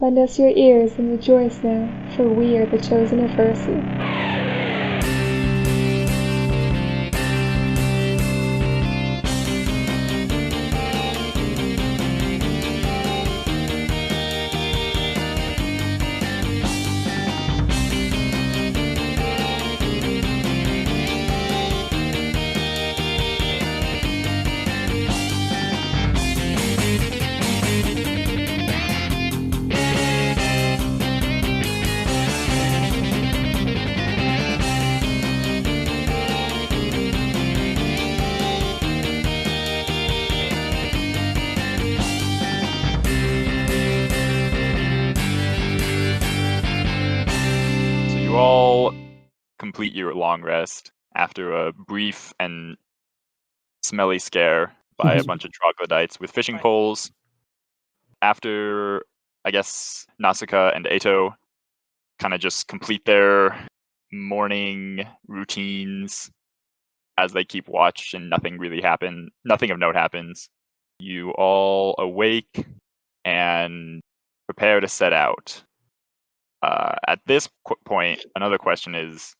Lend us your ears and rejoice now, for we are the chosen of mercy. You all complete your long rest after a brief and smelly scare by a bunch of troglodytes with fishing poles. After, I guess, Nausicaa and Ato kind of just complete their morning routines as they keep watch and nothing of note happens. You all awake and prepare to set out. At this point, another question is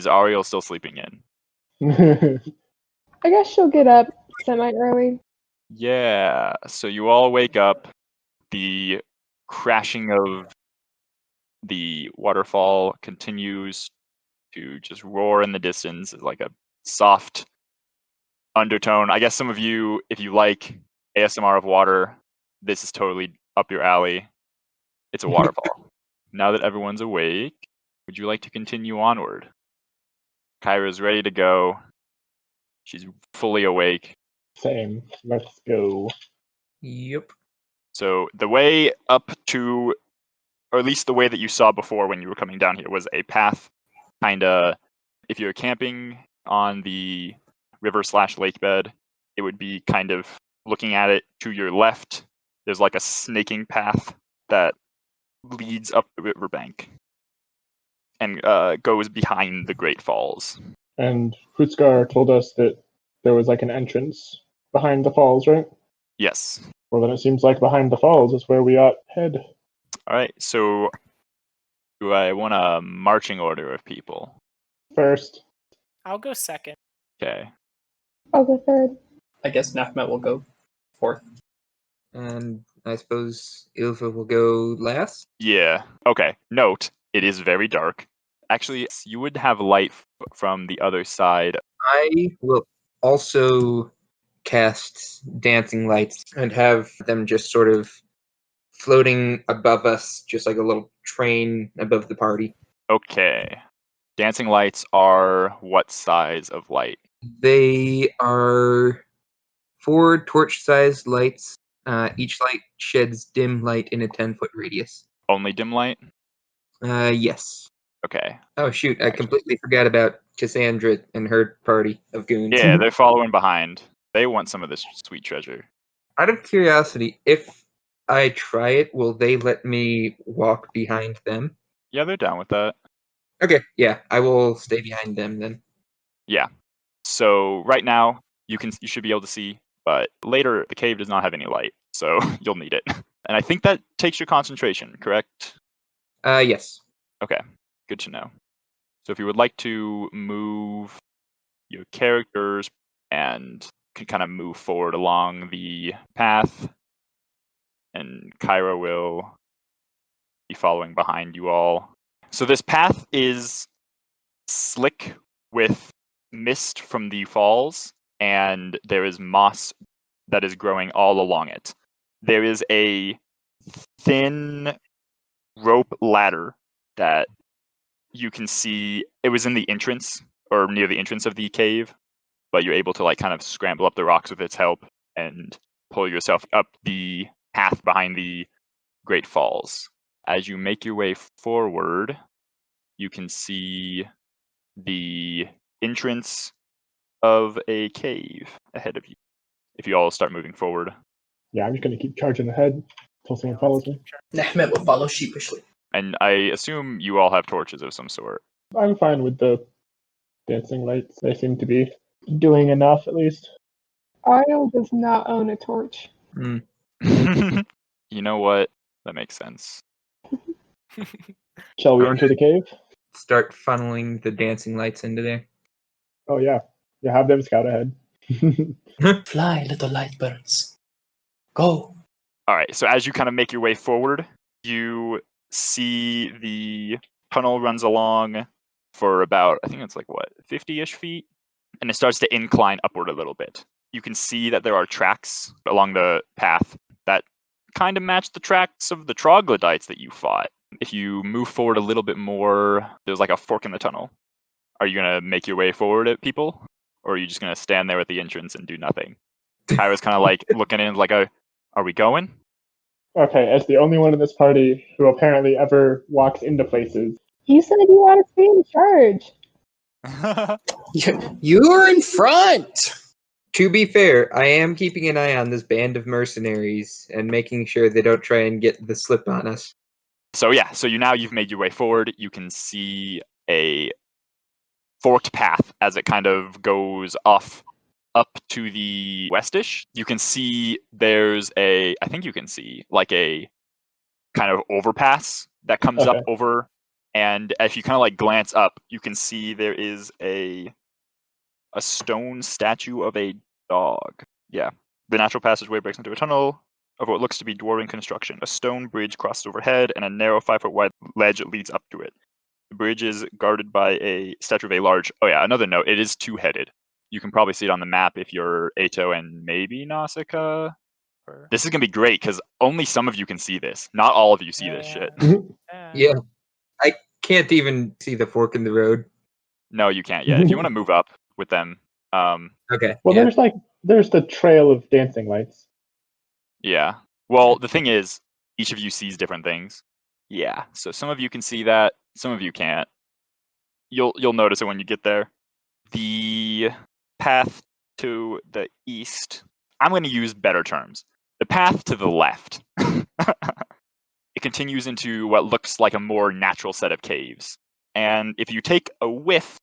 Ariel still sleeping in? I guess she'll get up semi-early. Yeah, so you all wake up. The crashing of the waterfall continues to just roar in the distance. It's like a soft undertone. I guess some of you, if you like ASMR of water, this is totally up your alley. It's a waterfall. Now that everyone's awake, would you like to continue onward? Kyrah's ready to go. She's fully awake. Same. Let's go. Yep. So the way up to, or at least the way that you saw before when you were coming down here, was a path, kinda, if you're camping on the river/lake bed, it would be kind of looking at it to your left. There's like a snaking path that leads up the riverbank and goes behind the Great Falls. And Hutskar told us that there was like an entrance behind the falls, right? Yes. Well, then it seems like behind the falls is where we ought head. All right, so do I want a marching order of people? First. I'll go second. Okay. I'll go third. I guess Nehmet will go fourth. And I suppose Ylva will go last? Yeah. Okay. Note, it is very dark. Actually, you would have light from the other side. I will also cast dancing lights and have them just sort of floating above us, just like a little train above the party. Okay. Dancing lights are what size of light? They are 4 torch-sized lights. Each light sheds dim light in a 10-foot radius. Only dim light? Yes. Okay. Oh shoot, I completely forgot about Cassandra and her party of goons. Yeah, they're following behind. They want some of this sweet treasure. Out of curiosity, if I try it, will they let me walk behind them? Yeah, they're down with that. Okay, yeah, I will stay behind them then. Yeah. So right now, you should be able to see, but later the cave does not have any light, so you'll need it. And I think that takes your concentration, correct? Yes. Okay, good to know. So if you would like to move your characters and can kind of move forward along the path, and Kyrah will be following behind you all. So this path is slick with mist from the falls, and there is moss that is growing all along it. There is a thin rope ladder that you can see. It was in the entrance or near the entrance of the cave, but you're able to like kind of scramble up the rocks with its help and pull yourself up the path behind the Great Falls. As you make your way forward, you can see the entrance of a cave ahead of you. If you all start moving forward. Yeah, I'm just going to keep charging ahead until someone follows me. Nehmet will follow sheepishly. And I assume you all have torches of some sort. I'm fine with the dancing lights. They seem to be doing enough, at least. Ariel does not own a torch. You know what? That makes sense. Shall we Alright. enter the cave? Start funneling the dancing lights into there. Oh yeah. You have them scout ahead. Fly, little light birds. Go. All right, so as you kind of make your way forward, you see the tunnel runs along for about, I think it's like, what, 50-ish feet? And it starts to incline upward a little bit. You can see that there are tracks along the path that kind of match the tracks of the troglodytes that you fought. If you move forward a little bit more, there's like a fork in the tunnel. Are you going to make your way forward at people? Or are you just going to stand there at the entrance and do nothing? I was kind of like looking in like, are we going? Okay, as the only one in this party who apparently ever walks into places. You said you want to stay in charge. You're in front. To be fair, I am keeping an eye on this band of mercenaries and making sure they don't try and get the slip on us. So yeah, so you've made your way forward. You can see a forked path as it kind of goes off up to the westish. You can see there's I think you can see like a kind of overpass that comes up Okay. over, and if you kind of like glance up, you can see there is a stone statue of a dog. Yeah. The natural passageway breaks into a tunnel of what looks to be dwarven construction. A stone bridge crosses overhead, and a narrow 5-foot wide ledge leads up to it. The bridge is guarded by a statue of a large... Oh yeah, another note, it is two-headed. You can probably see it on the map if you're Ato and maybe Nausicaa. This is going to be great, because only some of you can see this. Not all of you see this shit. Yeah. I can't even see the fork in the road. No, you can't yet. If you want to move up with them... Okay. Well, yeah. there's the trail of dancing lights. Yeah. Well, the thing is, each of you sees different things. Yeah. So some of you can see that, some of you can't. You'll notice it when you get there. The path to the east. I'm going to use better terms. The path to the left. It continues into what looks like a more natural set of caves. And if you take a whiff,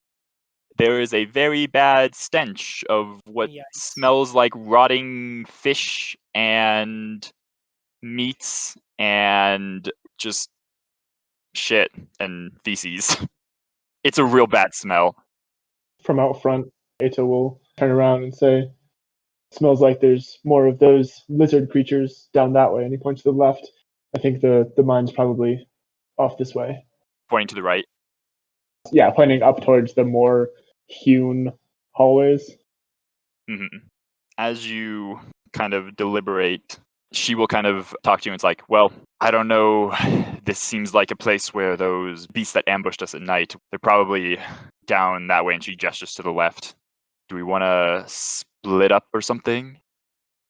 there is a very bad stench of what Yikes. smells like rotting fish and meats and just shit and feces. It's a real bad smell. From out front, Ato will turn around and say, smells like there's more of those lizard creatures down that way. And he points to the left. I think the mine's probably off this way. Pointing to the right. Yeah, pointing up towards the more hewn hallways. Mm-hmm. As you kind of deliberate, she will kind of talk to you and it's like, well, I don't know. This seems like a place where those beasts that ambushed us at night, they're probably down that way. And she gestures to the left. Do we want to split up or something?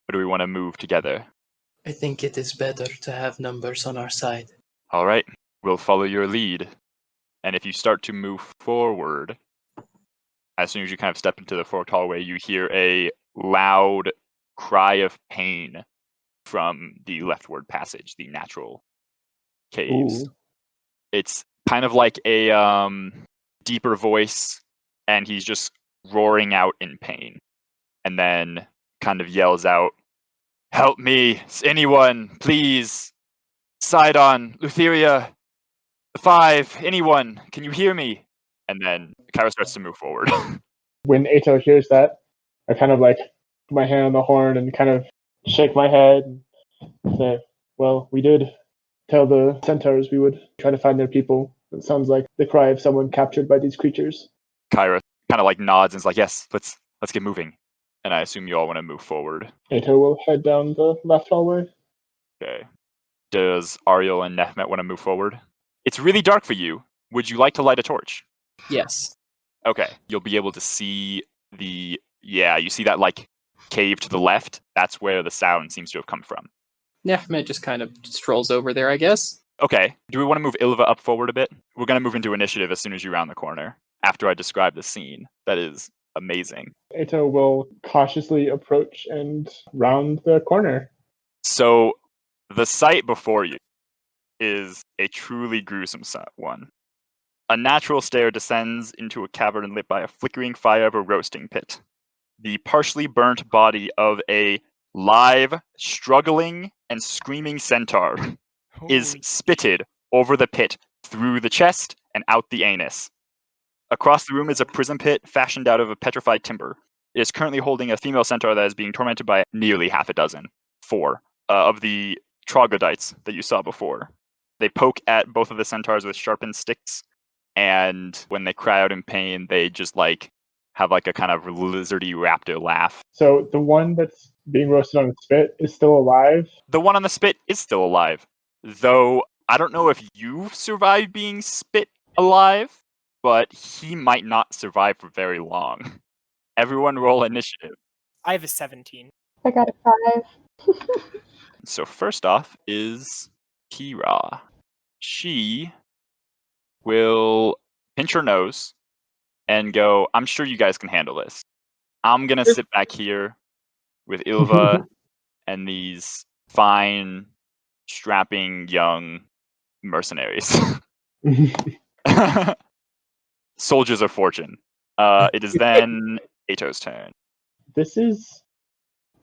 Or do we want to move together? I think it is better to have numbers on our side. All right, we'll follow your lead. And if you start to move forward, as soon as you kind of step into the forked hallway, you hear a loud cry of pain from the leftward passage, the natural caves. Ooh. It's kind of like a deeper voice, and he's just roaring out in pain. And then kind of yells out, "Help me, anyone, please. Sidon, Lutheria, the 5, anyone, can you hear me?" And then Kyrah starts to move forward. When Ato hears that, I kind of like put my hand on the horn and kind of shake my head and say, well, we did tell the centaurs we would try to find their people. It sounds like the cry of someone captured by these creatures. Kyrah kind of like nods and is like, yes, let's get moving. And I assume you all want to move forward. Ato will head down the left hallway. Okay. Does Ariel and Nehmet want to move forward? It's really dark for you. Would you like to light a torch? Yes. Okay. You'll be able to see you see that like cave to the left? That's where the sound seems to have come from. Nehmet just kind of strolls over there, I guess. Okay. Do we want to move Ylva up forward a bit? We're going to move into initiative as soon as you round the corner, after I describe the scene. That is amazing. Ato will cautiously approach and round the corner. So the sight before you is a truly gruesome one. A natural stair descends into a cavern lit by a flickering fire of a roasting pit. The partially burnt body of a live, struggling, and screaming centaur is Holy- spitted over the pit, through the chest, and out the anus. Across the room is a prison pit fashioned out of a petrified timber. It is currently holding a female centaur that is being tormented by nearly half a dozen, 4, of the troglodytes that you saw before. They poke at both of the centaurs with sharpened sticks, and when they cry out in pain, they just like have like a kind of lizardy raptor laugh. So the one that's being roasted on the spit is still alive. The one on the spit is still alive, though I don't know if you survived being spit alive, but he might not survive for very long. Everyone roll initiative. I have a 17. I got a 5. So first off is Kyrah. She will pinch her nose and go, I'm sure you guys can handle this. I'm going to sit back here with Ylva and these fine, strapping young mercenaries. Soldiers of fortune. It is then Ato's turn. This is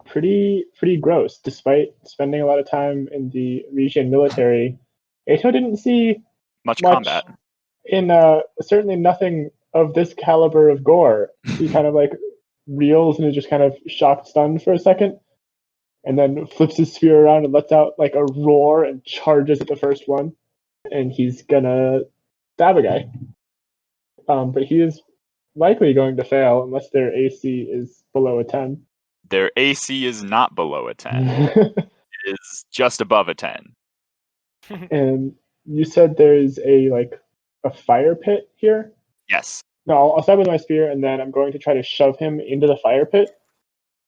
pretty gross. Despite spending a lot of time in the Resian military, Ato didn't see Much much combat. in certainly nothing of this caliber of gore. He kind of like reels and is just kind of shocked, stunned for a second, and then flips his spear around and lets out like a roar and charges at the first one, and he's gonna stab a guy. But he is likely going to fail unless their AC is below a 10. Their AC is not below a 10. It is just above a 10. And you said there is a fire pit here? Yes. No, I'll start with my spear, and then I'm going to try to shove him into the fire pit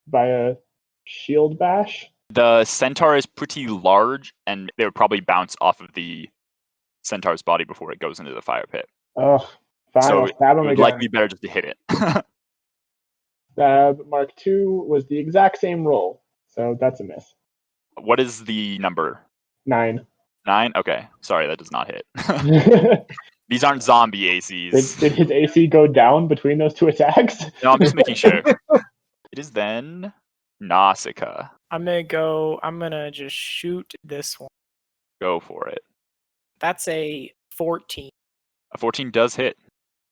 via shield bash. The centaur is pretty large, and they would probably bounce off of the centaur's body before it goes into the fire pit. Ugh, fine, So I'll stab him it would again. likely be better just to hit it. Stab Mark II was the exact same roll, so that's a miss. What is the number? 9. 9? Okay. Sorry, that does not hit. These aren't zombie ACs. Did his AC go down between those two attacks? No, I'm just making sure. It is then Nausicaa. I'm gonna just shoot this one. Go for it. That's a 14. A 14 does hit.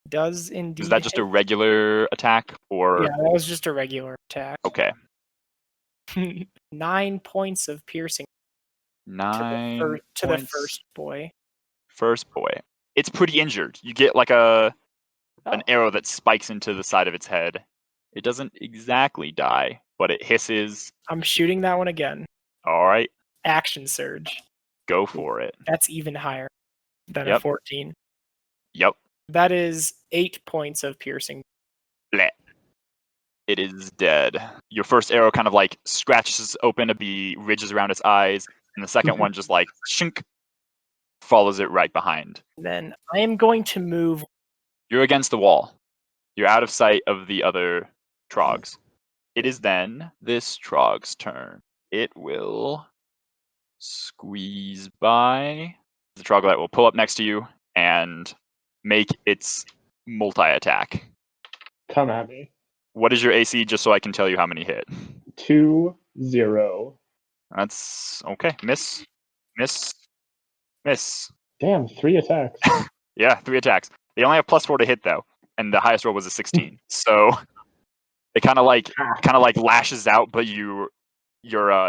Does indeed. Is that just a hit. regular attack, or? Yeah, that was just a regular attack. Okay. 9 points of piercing 9 to the points. first boy. First boy. It's pretty injured. You get like an Oh. arrow that spikes into the side of its head. It doesn't exactly die, but it hisses. I'm shooting that one again. All right, Action surge. go for it. That's even higher than a Yep. 14. Yep. That is 8 points of piercing. Bleh. It is dead. Your first arrow kind of like scratches open the ridges around its eyes, and the second one just like shink, follows it right behind. Then I am going to move. You're against the wall. You're out of sight of the other trogs. It is then this trog's turn. It will squeeze by. The troglodyte will pull up next to you and make its multi-attack. Come at me. What is your AC, just so I can tell you how many hit? 2-0. That's okay. Miss. Miss. Miss. Damn, 3 attacks. Yeah, 3 attacks. They only have +4 to hit though, and the highest roll was a 16. So it kind of like lashes out, but your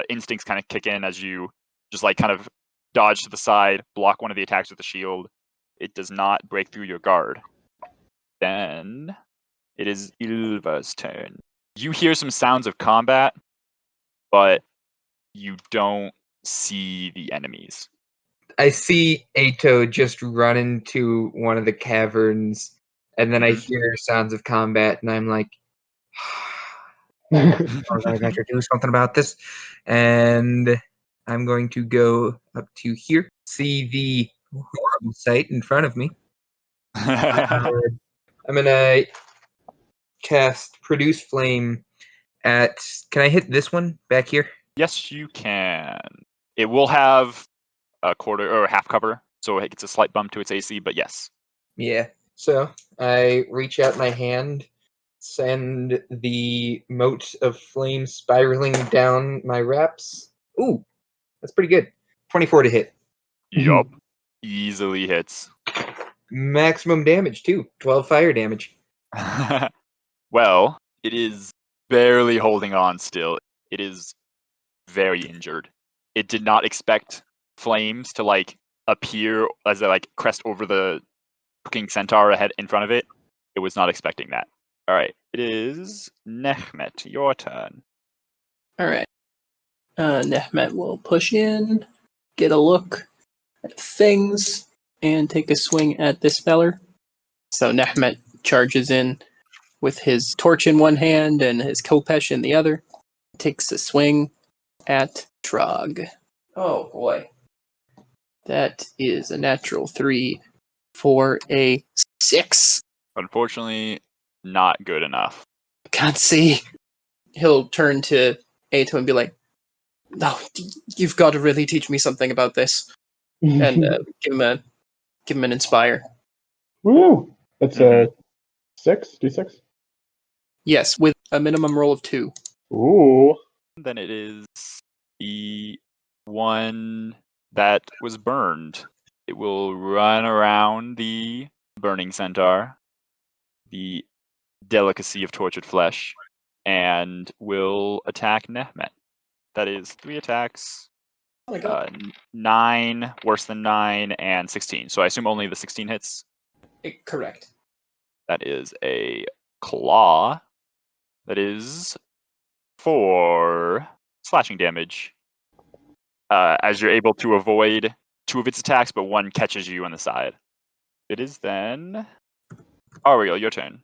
instincts kind of kick in as you just like kind of dodge to the side, block one of the attacks with the shield. It does not break through your guard. Then it is Ylva's turn. You hear some sounds of combat, but you don't see the enemies. I see Ato just run into one of the caverns, and then I hear sounds of combat, and I'm like, I got to do something about this. And I'm going to go up to here, see the horrible sight in front of me. I'm going to cast Produce Flame at... Can I hit this one back here? Yes, you can. It will have a quarter or half cover, so it gets a slight bump to its AC, but yes. Yeah. So I reach out my hand, send the mote of flame spiraling down my wraps. Ooh, that's pretty good. 24 to hit. Yup. Easily hits. Maximum damage too. 12 fire damage. Well, it is barely holding on still. It is very injured. It did not expect flames to like appear as they like crest over the cooking centaur ahead in front of it. It was not expecting that. All right, it is Nehmet, your turn. All right. Nehmet will push in, get a look at things, and take a swing at this feller. So Nehmet charges in with his torch in one hand and his Kopesh in the other. Takes a swing at Trog. Oh boy. That is a natural 3 for a 6. Unfortunately, not good enough. Can't see. He'll turn to Ato and be like, "No, you've got to really teach me something about this." And give him an inspire. Woo! That's a 6, d6. Yes, with a minimum roll of 2. Ooh. Then it is the one that was burned. It will run around the burning centaur, the delicacy of tortured flesh, and will attack Nehmet. That is 3 attacks, Oh my god. 9, worse than 9, and 16. So I assume only the 16 hits. Correct. That is a claw. That is 4 slashing damage. As you're able to avoid 2 of its attacks, but 1 catches you on the side. It is then Ariel, your turn.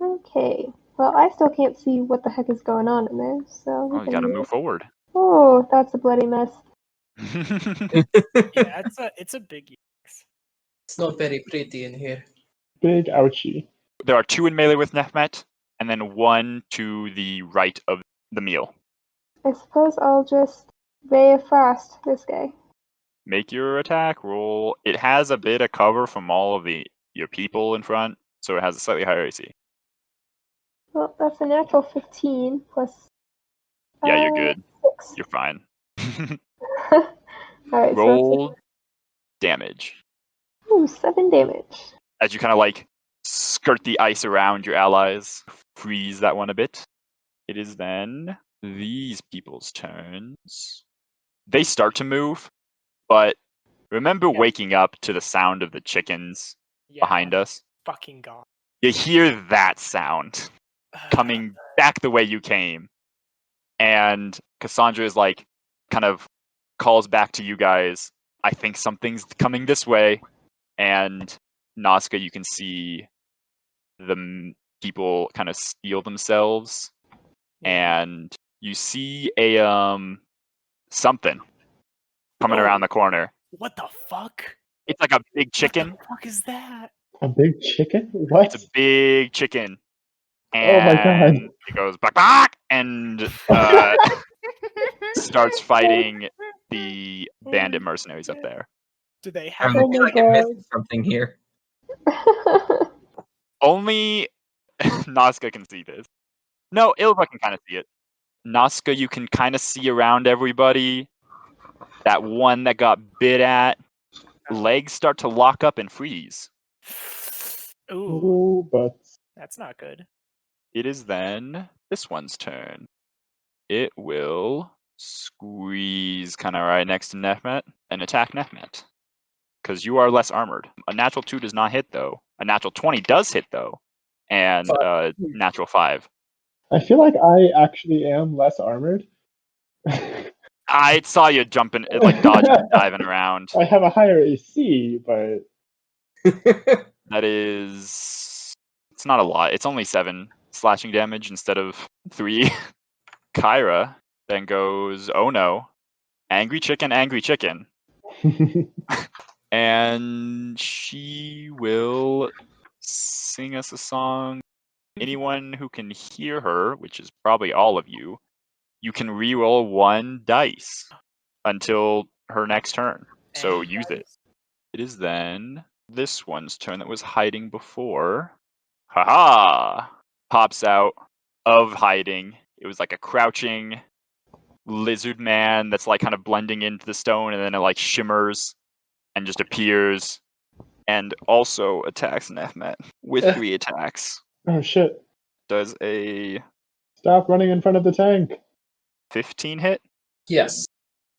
Okay. Well, I still can't see what the heck is going on in there, so... Oh, you gotta move forward. Oh, that's a bloody mess. Yeah, it's a big yes. It's not very pretty in here. Big ouchie. There are 2 in melee with Nehmet, and then 1 to the right of the meal. I suppose I'll just Ray of Frost this guy. Make your attack roll. It has a bit of cover from all of your people in front, so it has a slightly higher AC. Well, that's a natural 15 plus... Yeah, you're good. 6. You're fine. Alright, Roll damage. so... Ooh, 7 damage. As you kind of like skirt the ice around your allies, freeze that one a bit. It is then these people's turns. They start to move, but remember waking up to the sound of the chickens Yeah, behind us? fucking god. You hear that sound coming back the way you came. And Cassandra is like, kind of calls back to you guys, I think something's coming this way. And Nausicaa, you can see the people kind of steel themselves. And you see a something coming around the corner. What the fuck? It's like a big chicken. What the fuck is that? A big chicken? What? It's a big chicken. Oh my god. And it goes back, back, and starts fighting the bandit mercenaries up there. Do they have I'm Oh my like I'm god. missing something here. Only Nausicaa can see this. No, Ylva can kind of see it. Nausicaa, you can kind of see around everybody. That one that got bit at, legs start to lock up and freeze. Ooh, Ooh, but that's not good. It is then this one's turn. It will squeeze kind of right next to Nehmet and attack Nehmet. Because you are less armored. A natural 2 does not hit, though. A natural 20 does hit, though. And natural 5. I feel like I actually am less armored. I saw you jumping, like dodging and diving around. I have a higher AC, but That is... It's not a lot. It's only 7 slashing damage instead of 3. Kyrah then goes, oh no. Angry chicken, angry chicken. And she will sing us a song. Anyone who can hear her, which is probably all of you, you can re-roll 1 dice until her next turn. So use it. It is then this one's turn that was hiding before. Haha! Pops out of hiding. It was like a crouching lizard man that's like kind of blending into the stone, and then it like shimmers and just appears, and also attacks Nehmet with 3 attacks. Oh shit. Does a Stop running in front of the tank. 15 hit? Yes.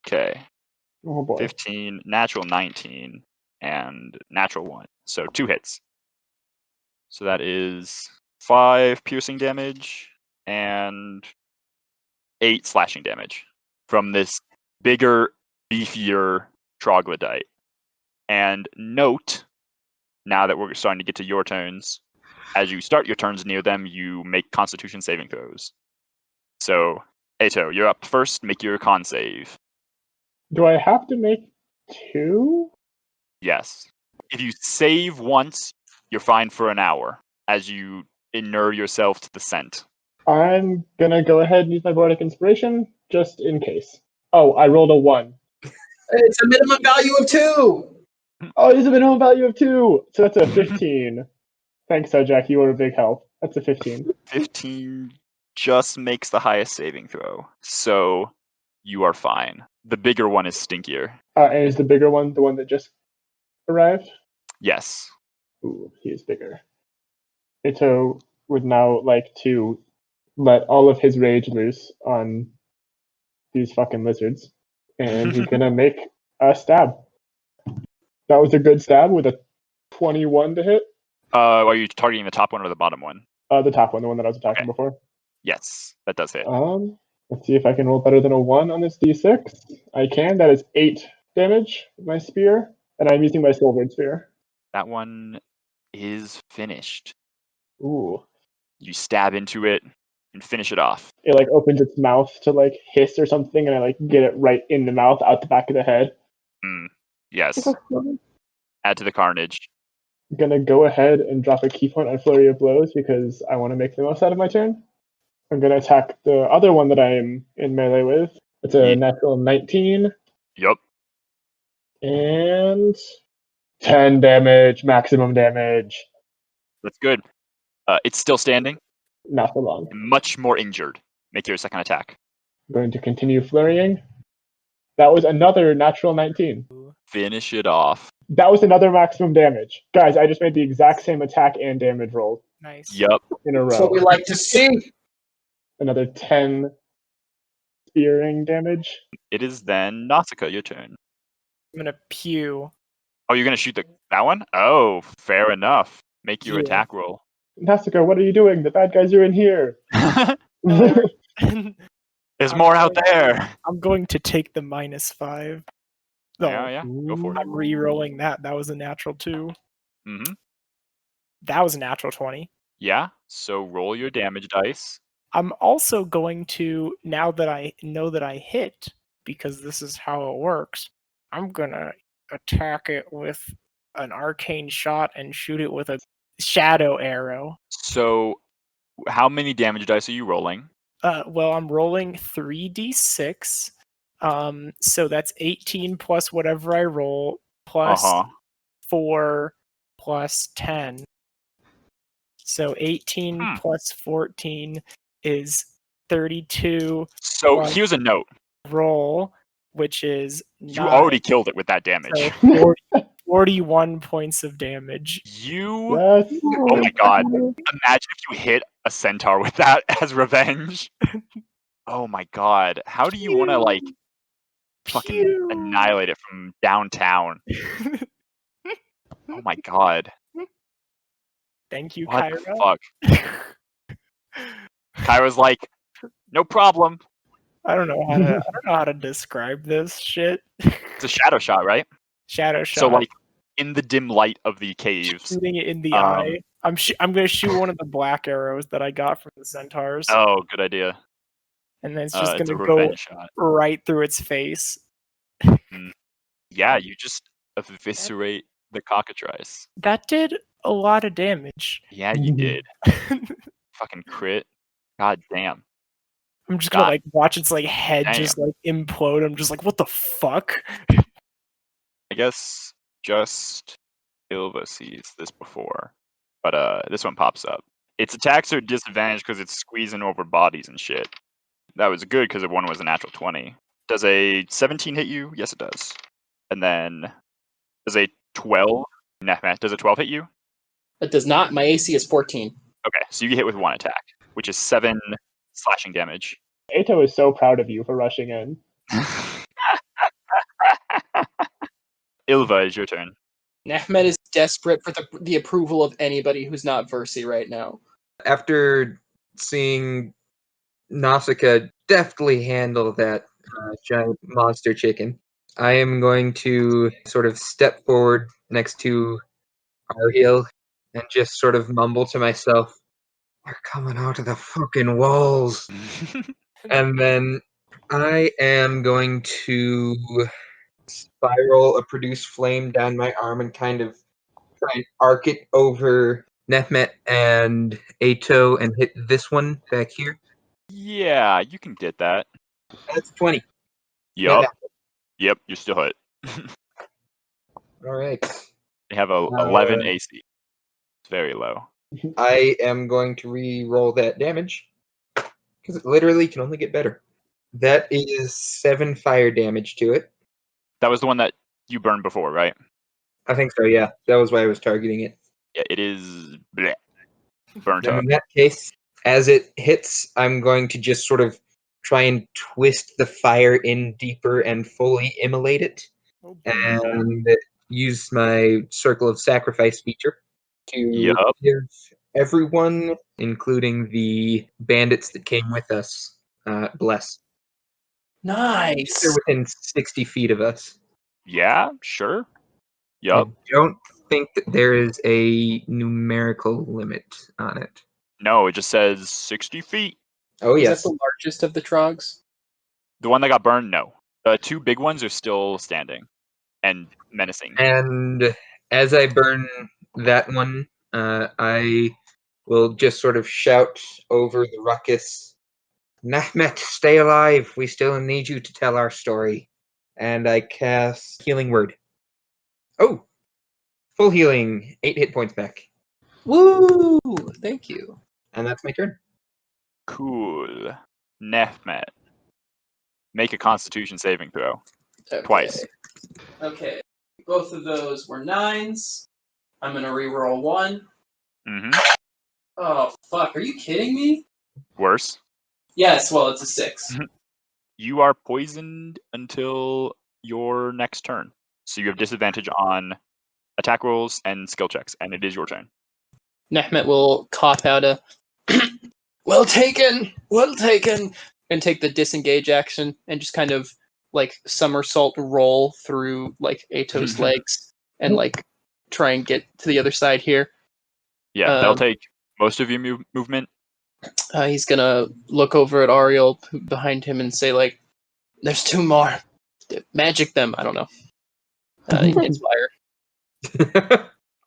Okay. Oh boy. 15, natural 19, and natural 1. So 2 hits. So that is 5 piercing damage and 8 slashing damage from this bigger, beefier troglodyte. And note, now that we're starting to get to your turns, as you start your turns near them, you make Constitution saving throws. So, Ato, you're up first. Make your con save. Do I have to make 2? Yes. If you save once, you're fine for an hour as you inure yourself to the scent. I'm gonna go ahead and use my Bardic Inspiration, just in case. Oh, I rolled a 1. It's a minimum value of 2! Oh, it's a minimum value of 2! So that's a 15. Thanks, Jack. You were a big help. That's a 15. 15 just makes the highest saving throw. So you are fine. The bigger one is stinkier. And is the bigger one the one that just arrived? Yes. Ooh, he is bigger. Ito would now like to let all of his rage loose on these fucking lizards. And he's gonna make a stab. That was a good stab with a 21 to hit. Are you targeting the top one or the bottom one? The top one, the one that I was attacking Okay. before. Yes, that does hit. Let's see if I can roll better than a 1 on this d6. I can. That is 8 damage with my spear. And I'm using my silvered spear. That one is finished. Ooh. You stab into it and finish it off. It like opens its mouth to like hiss or something, and I like get it right in the mouth, out the back of the head. Yes. Add to the carnage. I'm gonna go ahead and drop a key point on Flurry of Blows because I want to make the most out of my turn. I'm gonna attack the other one that I'm in melee with. It's a natural 19. Yup. And 10 damage, maximum damage. That's good. It's still standing. Not for long. Much more injured. Make your second attack. I'm going to continue flurrying. That was another natural 19. Finish it off. That was another maximum damage. Guys, I just made the exact same attack and damage roll. Nice. Yup. In a row. That's what we like to see. Another 10 spearing damage. It is then Nausicaa, your turn. I'm gonna pew. Oh, you're gonna shoot that one? Oh, fair enough. Make your Yeah. attack roll. Nausicaa, what are you doing? The bad guys are in here. There's more out there. I'm going to take the -5. No, Yeah, go for it. I'm re-rolling that. That was a natural 2. Mm-hmm. That was a natural 20. Yeah, so roll your damage dice. I'm also going to, now that I know that I hit, because this is how it works, I'm gonna attack it with an arcane shot and shoot it with a shadow arrow. So, how many damage dice are you rolling? Well, I'm rolling 3d6. So that's 18 plus whatever I roll, plus 4 plus 10. So 18 plus 14 is 32. So here's a note. Roll, which is You already killed it with that damage. So 41 points of damage. You. Yes. Oh my god. Imagine if you hit a centaur with that as revenge. Oh my god. How do you want to, like, fucking annihilate it from downtown? Oh my god. Thank you, What Kyrah. the fuck? Kyrah's like, no problem. I don't know how to describe this shit. It's a shadow shot, right? Shadow shot. So, like, in the dim light of the caves. Shooting it in the eye. I'm gonna shoot one of the black arrows that I got from the centaurs. Oh, good idea. And then it's just It's a gonna go revenge shot. right through its face. Yeah, you just eviscerate the cockatrice. That did a lot of damage. Yeah, you did. Fucking crit. God damn. I'm just gonna like watch its like head just like implode. I'm just like, what the fuck? I guess just Ylva sees this before, but this one pops up. Its attacks are disadvantaged because it's squeezing over bodies and shit. That was good because one was a natural 20. Does a 17 hit you? Yes, it does. And then does a 12? Nehmet, does a 12 hit you? It does not. My AC is 14. Okay, so you get hit with 1 attack, which is 7 slashing damage. Ato is so proud of you for rushing in. Ylva, is your turn. Nehmet is desperate for the approval of anybody who's not Versi right now. After seeing Nausicaa deftly handle that giant monster chicken, I am going to sort of step forward next to Ariel and just sort of mumble to myself, "They're coming out of the fucking walls." And then I am going to spiral a produce flame down my arm and kind of try and arc it over Nehmet and Ato and hit this one back here. Yeah, you can get that. That's 20. Yup. Yep, you're still hit. All right. They have a 11 AC. It's very low. I am going to re-roll that damage because it literally can only get better. That is 7 fire damage to it. That was the one that you burned before, right? I think so, yeah. That was why I was targeting it. Yeah, it is burnt And up. in that case, as it hits, I'm going to just sort of try and twist the fire in deeper and fully immolate it, Oh, and use my Circle of Sacrifice feature to Yup. give everyone, including the bandits that came with us, bless. Nice. They're within 60 feet of us. Yeah, sure. Yup. I don't think that there is a numerical limit on it. No, it just says 60 feet. Oh, Is yes. that the largest of the trogs? The one that got burned, no. The 2 big ones are still standing and menacing. And as I burn that one, I will just sort of shout over the ruckus, "Nehmet, stay alive. We still need you to tell our story." And I cast Healing Word. Oh, full healing, 8 hit points back. Woo! Thank you. And that's my turn. Cool. Nehmet. Make a Constitution saving throw. Okay. Twice. Okay. Both of those were 9s. I'm gonna reroll 1. Mm-hmm. Oh fuck! Are you kidding me? Worse. Yes. Well, it's a 6. You are poisoned until your next turn. So you have disadvantage on attack rolls and skill checks, and it is your turn. Nehmet will cough out a well taken, and take the disengage action and just kind of like somersault roll through like Ato's legs and like try and get to the other side here. Yeah, that'll take most of your movement. He's gonna look over at Ariel behind him and say like, "There's 2 more. Magic them." I don't know. Inspire.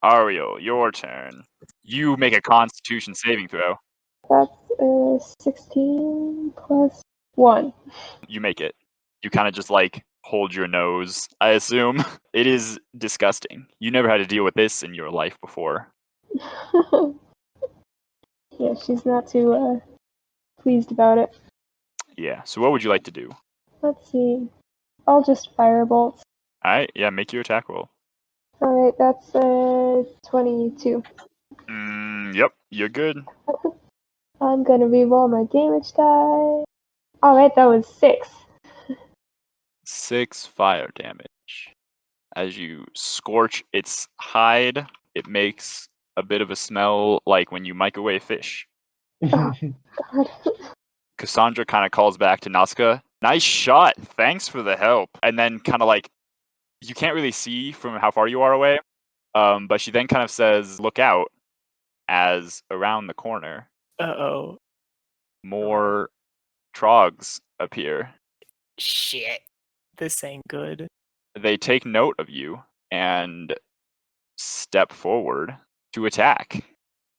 Ariel, your turn. You make a Constitution saving throw. That's 16 plus 1. You make it. You kind of just like hold your nose, I assume. It is disgusting. You never had to deal with this in your life before. Yeah, she's not too pleased about it. Yeah, so what would you like to do? Let's see. I'll just firebolt. Alright, yeah, make your attack roll. Alright, that's 22. Yep, you're good. I'm gonna reroll my damage die. Alright, that was 6. 6 fire damage. As you scorch its hide, it makes a bit of a smell like when you microwave fish. God. Cassandra kind of calls back to Nausicaa, "Nice shot, thanks for the help." And then kind of like, you can't really see from how far you are away, but she then kind of says, "Look out," as around the corner, Uh-oh. more trogs appear. Shit. This ain't good. They take note of you and step forward to attack.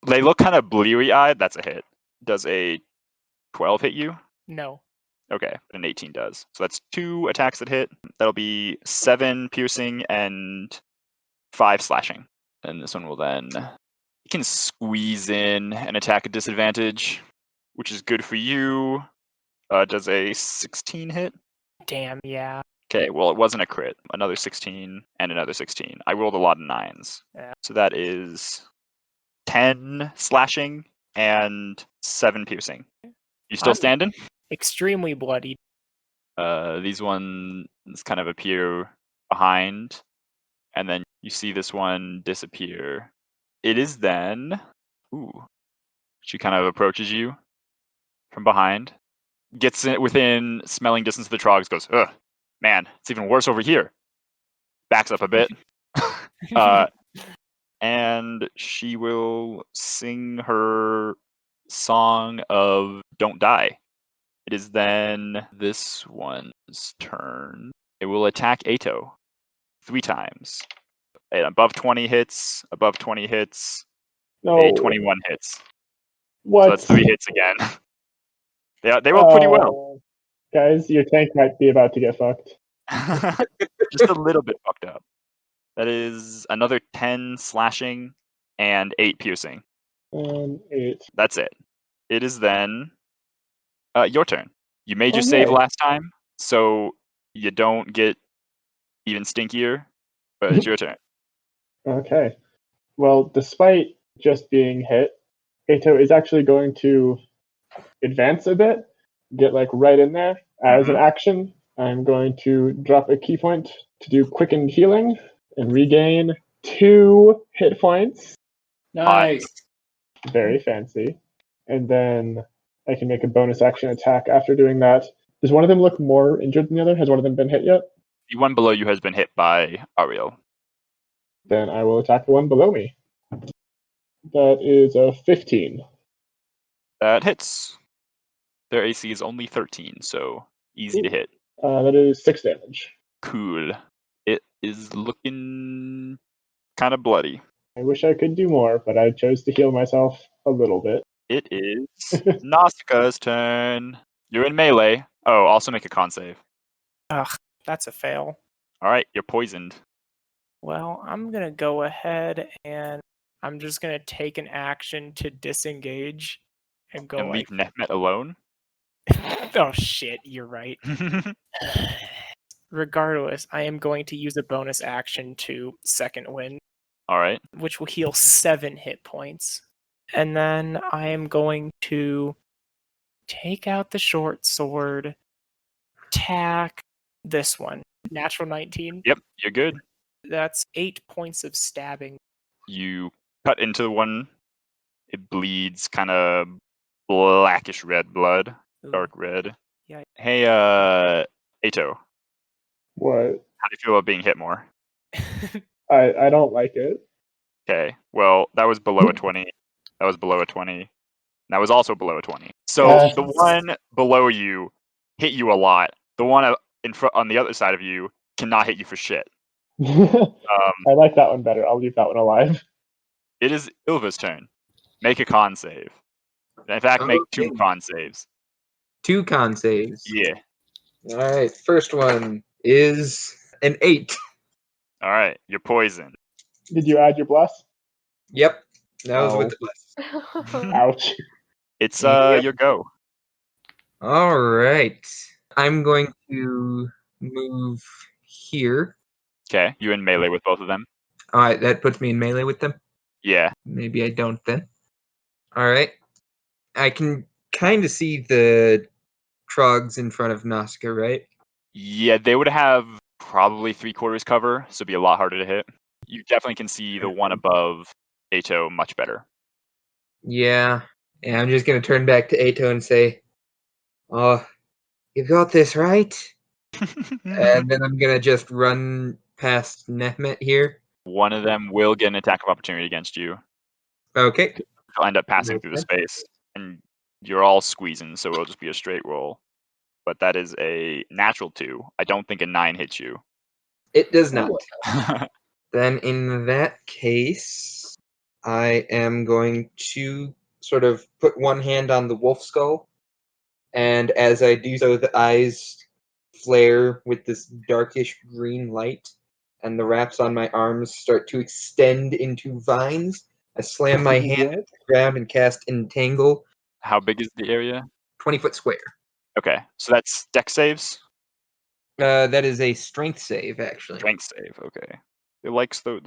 They look kind of bleary-eyed. That's a hit. Does a 12 hit you? No. Okay, an 18 does. So that's 2 attacks that hit. That'll be 7 piercing and 5 slashing. And this one will then... You can squeeze in and attack at disadvantage, which is good for you. Does a 16 hit? Damn, yeah. Okay, well, it wasn't a crit. Another 16 and another 16. I rolled a lot of 9s. Yeah. So that is 10 slashing and 7 piercing. You still I'm- standing? Extremely bloody. These ones kind of appear behind, and then you see this one disappear. It is then. Ooh. She kind of approaches you from behind, gets within smelling distance of the trogs, goes, ugh, man, it's even worse over here. Backs up a bit. And she will sing her song of Don't Die. It is then this one's turn. It will attack Ato 3 times. Above 20 hits, above 20 hits, No. a 21 hits. What? So that's 3 hits again. they roll pretty well. Guys, your tank might be about to get fucked. Just a little bit fucked up. That is another 10 slashing and 8 piercing. And 8. That's it. It is then your turn. You made your Oh, save yay. last time, so you don't get even stinkier, but it's your turn. Okay. Well, despite just being hit, Ato is actually going to advance a bit, get like right in there. As an action, I'm going to drop a key point to do quickened healing and regain 2 hit points. Nice. Very fancy. And then I can make a bonus action attack after doing that. Does one of them look more injured than the other? Has one of them been hit yet? The one below you has been hit by Ariel. Then I will attack the one below me. That is a 15. That hits. Their AC is only 13, so easy to hit. That is 6 damage. Cool. It is looking kind of bloody. I wish I could do more, but I chose to heal myself a little bit. It is Nausicaa's turn. You're in melee. Oh, also make a con save. Ugh, that's a fail. All right, you're poisoned. Well, I'm going to go ahead and I'm just going to take an action to disengage and go And like... leave Nehmet alone. Oh shit, you're right. Regardless, I am going to use a bonus action to second wind, All right. which will heal 7 hit points. And then I am going to take out the short sword, attack this one. Natural 19. Yep, you're good. That's 8 points of stabbing. You cut into the one. It bleeds kind of blackish red blood. Ooh. Dark red. Yeah. Hey, Ato, What? how do you feel about being hit more? I don't like it. Okay, well, that was below a 20. That was below a 20. That was also below a 20. So the one below you hit you a lot. The one in front on the other side of you cannot hit you for shit. I like that one better. I'll leave that one alive. It is Ylva's turn. Make a con save. In fact, make 2 Okay. con saves. 2 con saves. Yeah. All right. First one is an 8. All right, you're poisoned. Did you add your bless? Yep. That was Oh. with the bless. Ouch. It's Yep. your go. All right. I'm going to move here. Okay, you in melee with both of them? All right, that puts me in melee with them. Yeah. Maybe I don't then. All right. I can kind of see the trogs in front of Nausicaa, right? Yeah, they would have probably 3/4 cover, so it'd be a lot harder to hit. You definitely can see the one above Ato much better. Yeah. And I'm just going to turn back to Ato and say, "Oh, you got this, right?" And then I'm going to just run past Nehmet here. One of them will get an attack of opportunity against you. Okay. They'll end up passing through the space, and you're all squeezing, so it'll just be a straight roll. But that is a natural 2. I don't think a 9 hits you. It does not. Then in that case, I am going to sort of put one hand on the wolf skull, and as I do so, the eyes flare with this darkish green light, and the wraps on my arms start to extend into vines. I slam my hand into the ground and cast Entangle. How big is the area? 20-foot square. Okay, so that's dex saves. That is a strength save, actually. Strength save. Okay, they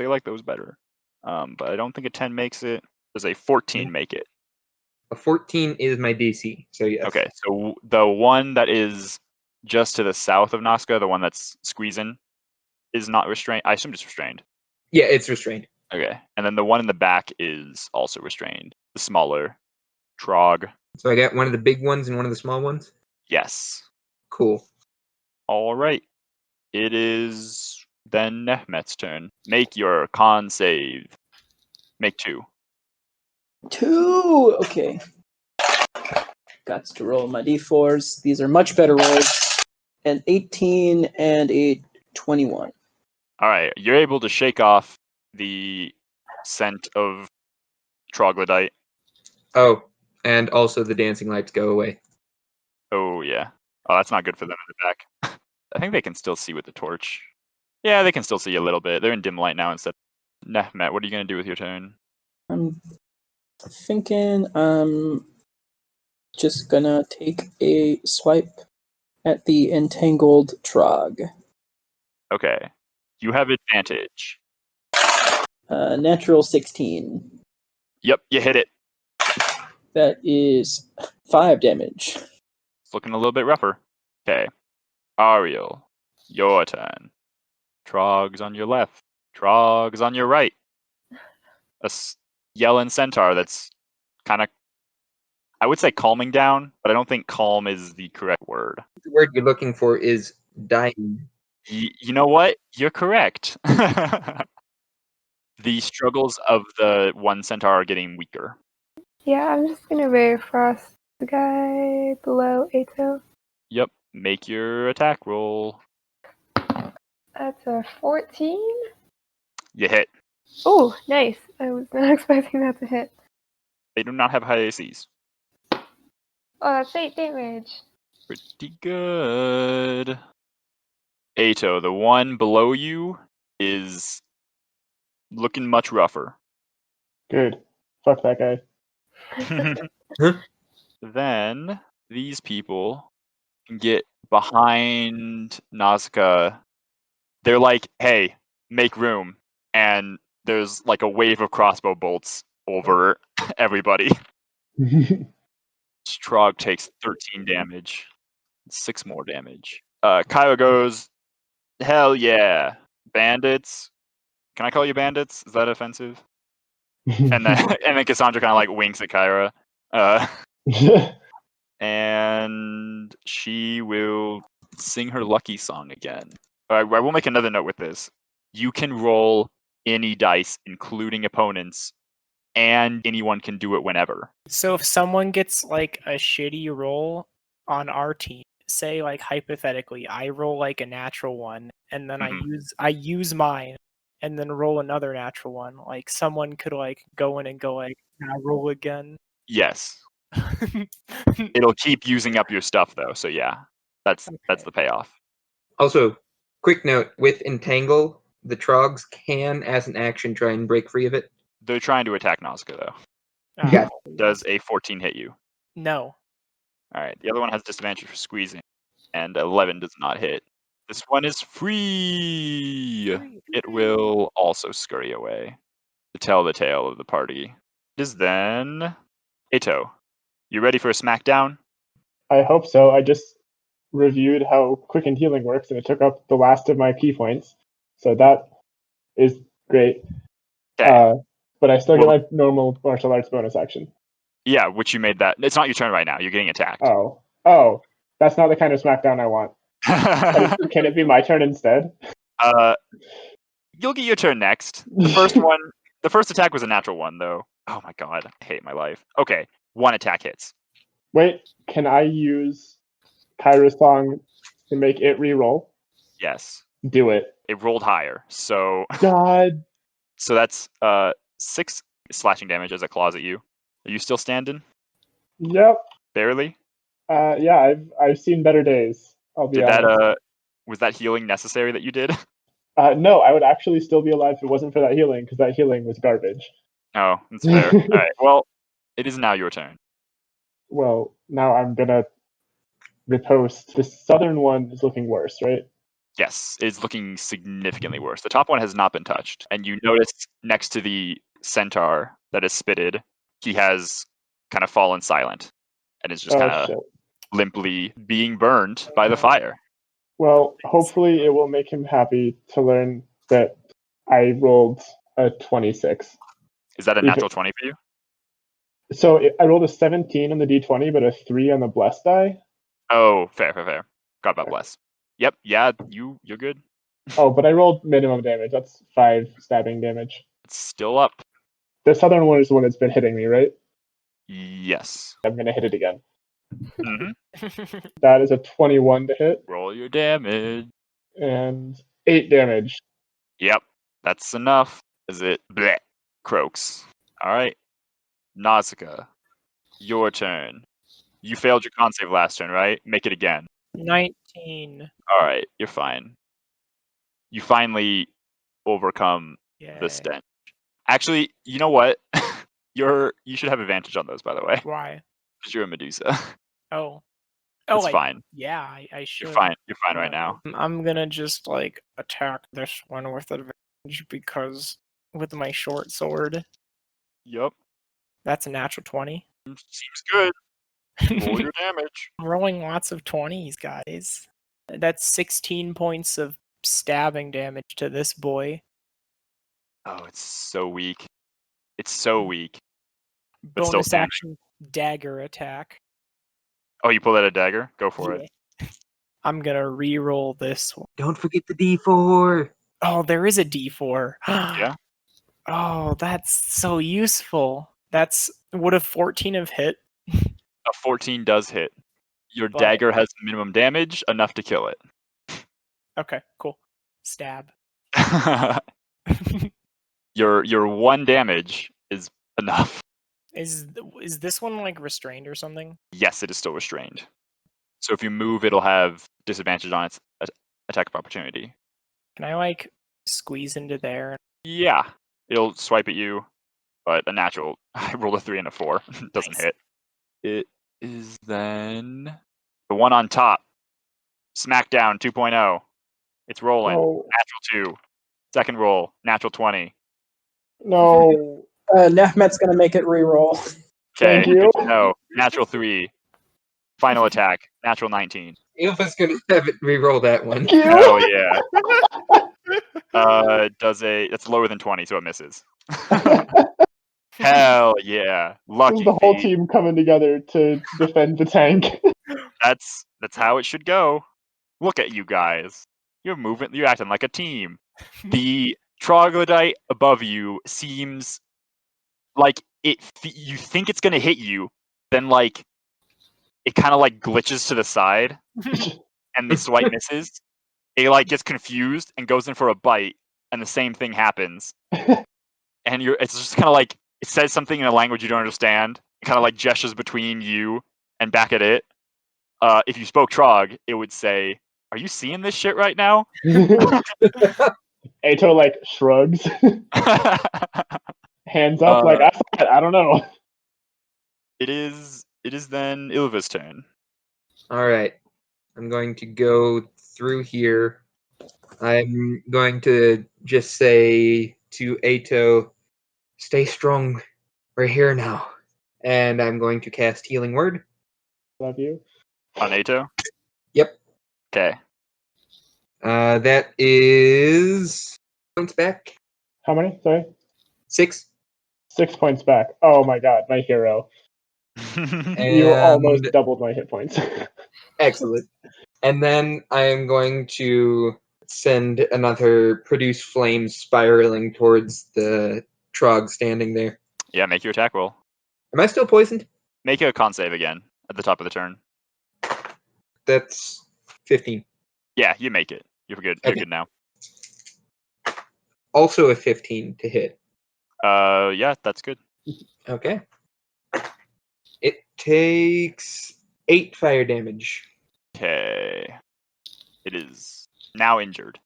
like those better. But I don't think a 10 makes it. Does a 14 make it? A 14 is my DC, so yes. Okay, so the one that is just to the south of Nausicaa, the one that's squeezing, is not restrained. I assume it's restrained. Yeah, it's restrained. Okay, and then the one in the back is also restrained. The smaller trog. So I got one of the big ones and one of the small ones? Yes. Cool. All right. It is then Nehmet's turn. Make your con save. Make 2. 2. Okay. Got to roll my d4s. These are much better rolls. An 18 and a 21. All right, you're able to shake off the scent of troglodyte. Oh, and also the dancing lights go away. Oh yeah. Oh, that's not good for them in the back. I think they can still see with the torch. Yeah, they can still see a little bit. They're in dim light now instead. Nehmet, what are you gonna do with your turn? I'm thinking I'm just gonna take a swipe at the entangled trog. Okay. You have advantage. Natural 16. Yep, you hit it. That is 5 damage. It's looking a little bit rougher. Okay. Ariel, your turn. Trogs on your left. Trogs on your right. A yelling centaur that's kind of, I would say calming down, but I don't think calm is the correct word. The word you're looking for is dying. You know what? You're correct. The struggles of the one centaur are getting weaker. Yeah, I'm just gonna Ray of Frost the guy below Ato. Yep. Make your attack roll. That's a 14. You hit. Oh, nice. I was not expecting that to hit. They do not have high ACs. Oh, that's 8 damage. Pretty good. Ato, the one below you is looking much rougher. Good. Fuck that guy. Then these people can get behind Nausicaa. They're like, hey, make room. And there's like a wave of crossbow bolts over everybody. Trog takes 13 damage. 6 more damage. Kyrah goes, hell yeah. Bandits. Can I call you bandits? Is that offensive? And then Cassandra kind of like winks at Kyrah. And she will sing her lucky song again. I will make another note with this. You can roll any dice, including opponents, and anyone can do it whenever. So if someone gets like a shitty roll on our team, say like hypothetically, I roll like a natural one, and then I use mine, and then roll another natural one. Like someone could like go in and go like, "Can I roll again?" Yes. It'll keep using up your stuff though, so yeah. That's the payoff. Also, quick note, with Entangle, the Trogs can, as an action, try and break free of it. They're trying to attack Nausicaa though. Yeah. Does a 14 hit you? No. Alright, the other one has disadvantage for squeezing, and 11 does not hit. This one is free! It will also scurry away to tell the tale of the party. It is then Ato. You ready for a smackdown? I hope so. I just reviewed how quick and healing works, and it took up the last of my key points. So that is great. Okay. But I still get my normal martial arts bonus action. Yeah, which you made that. It's not your turn right now. You're getting attacked. Oh, that's not the kind of smackdown I want. Can it be my turn instead? You'll get your turn next. The first attack was a natural one, though. Oh my god, I hate my life. Okay, 1 attack hits. Wait, can I use Kyrah's song to make it re-roll? Yes. Do it. It rolled higher, so God. so that's 6 slashing damage as it claws at you. Are you still standing? Yep. Barely? Yeah, I've seen better days. I'll be honest. Was that healing necessary that you did? No, I would actually still be alive if it wasn't for that healing, because that healing was garbage. Oh, that's fair. Alright, well, it is now your turn. Well, now I'm gonna riposte. The southern one is looking worse, right? Yes, it's looking significantly worse. The top one has not been touched. And you notice next to the centaur that is spitted, he has kind of fallen silent and is just kind Oh of shit. limply being burned by the fire. Well, hopefully it will make him happy to learn that I rolled a 26. Is that a Even- natural 20 for you? So I rolled a 17 on the d20, but a 3 on the blessed die. Oh, fair. God bless. Yep, yeah, you're good. Oh, but I rolled minimum damage. That's 5 stabbing damage. It's still up. The southern one is the one that's been hitting me, right? Yes. I'm gonna hit it again. hmm That is a 21 to hit Roll your damage. and 8 damage. Yep, that's enough. Is it bleh, croaks? All right, Nausicaa, your turn. You failed your con save last turn, right? Make it again. 19. All right, you're fine. You finally overcome Yeah. the stench. Actually, you know what? You should have advantage on those, by the way, Why? because you're a Medusa. Oh. It's I, fine. Yeah, I should. You're fine. You're fine right now. I'm gonna just like attack this one with advantage because with my short sword. Yep. That's a natural 20. Seems good. Roll your damage. I'm rolling lots of 20s, guys. That's 16 points of stabbing damage to this boy. Oh, it's so weak. It's so weak. But still Bonus standing. action dagger attack. Oh, you pulled out a dagger? Go for it. I'm gonna re-roll this one. Don't forget the D4. Oh, there is a D4. Yeah. Oh, that's so useful. Would a 14 have hit? A 14 does hit. Your But- dagger has minimum damage, enough to kill it. Okay, cool. Stab. your 1 damage is enough. Is this one like restrained or something? Yes, it is still restrained. So if you move, it'll have disadvantage on its attack of opportunity. Can I like squeeze into there? Yeah, it'll swipe at you, but a natural. I rolled a 3 and a 4. Doesn't Nice. hit. It is then the one on top. Smackdown 2.0. It's rolling. Oh Natural 2. Second roll. Natural 20. no! Nehmet's gonna make it re-roll. Okay. Thank you. No. Natural 3. Final attack. Natural 19. Ylva's gonna have it re-roll that one. Thank you. Hell yeah. It's lower than 20, so it misses. Hell yeah. This Lucky is the whole me. team coming together to defend the tank. That's how it should go. Look at you guys. You're moving. You're acting like a team. The troglodyte above you seems like you think it's gonna hit you, then like it kind of like glitches to the side, and the swipe misses. It like gets confused and goes in for a bite, and the same thing happens. And it's just kind of like it says something in a language you don't understand. It kind of like gestures between you and back at it. If you spoke Trog, it would say, "Are you seeing this shit right now?" Ato like shrugs, hands up, like I don't know. It is then Ylva's turn. All right. I'm going to go through here. I'm going to just say to Ato, stay strong. We're here now. And I'm going to cast Healing Word. Love you. On Ato? Yep. Okay. That is points back. How many? Sorry. 6. 6 points back. Oh my god, my hero. You almost doubled my hit points. Excellent. And then I am going to send another produce flame spiraling towards the trog standing there. Yeah, make your attack roll. Am I still poisoned? Make a con save again at the top of the turn. That's 15. Yeah, you make it. You're good. You're Okay. good now. Also a 15 to hit. Yeah, that's good. Okay. It takes 8 fire damage. Okay. It is now injured.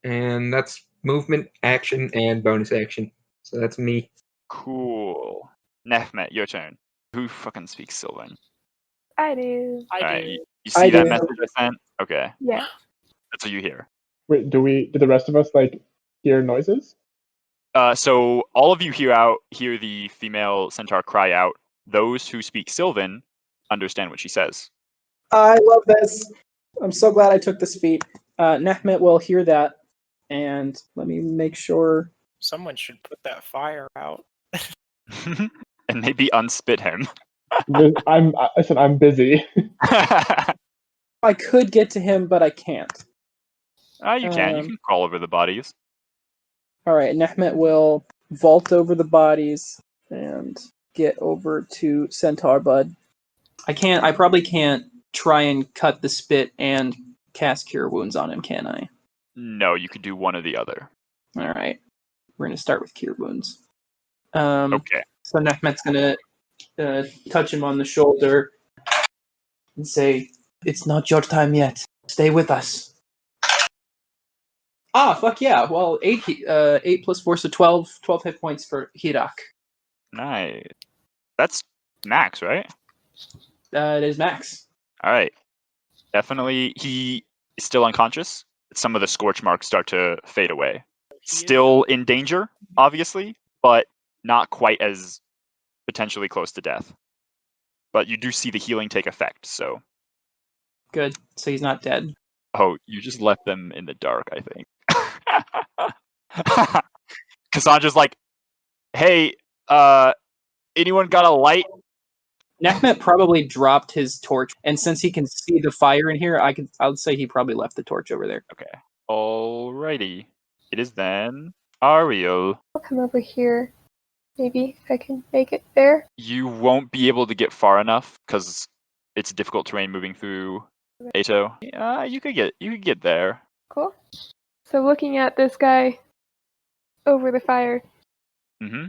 And that's movement, action, and bonus action. So that's me. Cool. Nehmet, your turn. Who fucking speaks Sylvan? I do. I Alright, do. You I see that do. message I sent? Okay, Yeah. that's what you hear. Wait, did the rest of us like hear noises? So all of you hear the female centaur cry out. Those who speak Sylvan understand what she says. I love this. I'm so glad I took this feat. Nehmet will hear that, and let me make sure. Someone should put that fire out. And maybe unspit him. I said I'm busy. I could get to him, but I can't. You can. You can crawl over the bodies. All right, Nehmet will vault over the bodies and get over to Centaur Bud. I probably can't try and cut the spit and cast Cure Wounds on him, can I? No, you could do one or the other. All right. We're going to start with Cure Wounds. Okay. So Nehmet's going to touch him on the shoulder and say, "It's not your time yet. Stay with us." Ah, fuck yeah. Well, 8 plus 4, so 12 hit points for Hirak. Nice. That's max, right? It is max. All right. Definitely, he is still unconscious. Some of the scorch marks start to fade away. Still in danger, obviously, but not quite as potentially close to death. But you do see the healing take effect, so. Good. So he's not dead. Oh, you just left them in the dark, I think. Cassandra's like, "Hey, anyone got a light?" Nehmet probably dropped his torch, and since he can see the fire in here, I would say he probably left the torch over there. Okay. Alrighty. It is then Ariel. I'll come over here. Maybe if I can make it there. You won't be able to get far enough because it's difficult terrain moving through Ato. You could get there. Cool. So looking at this guy over the fire, Mm-hmm.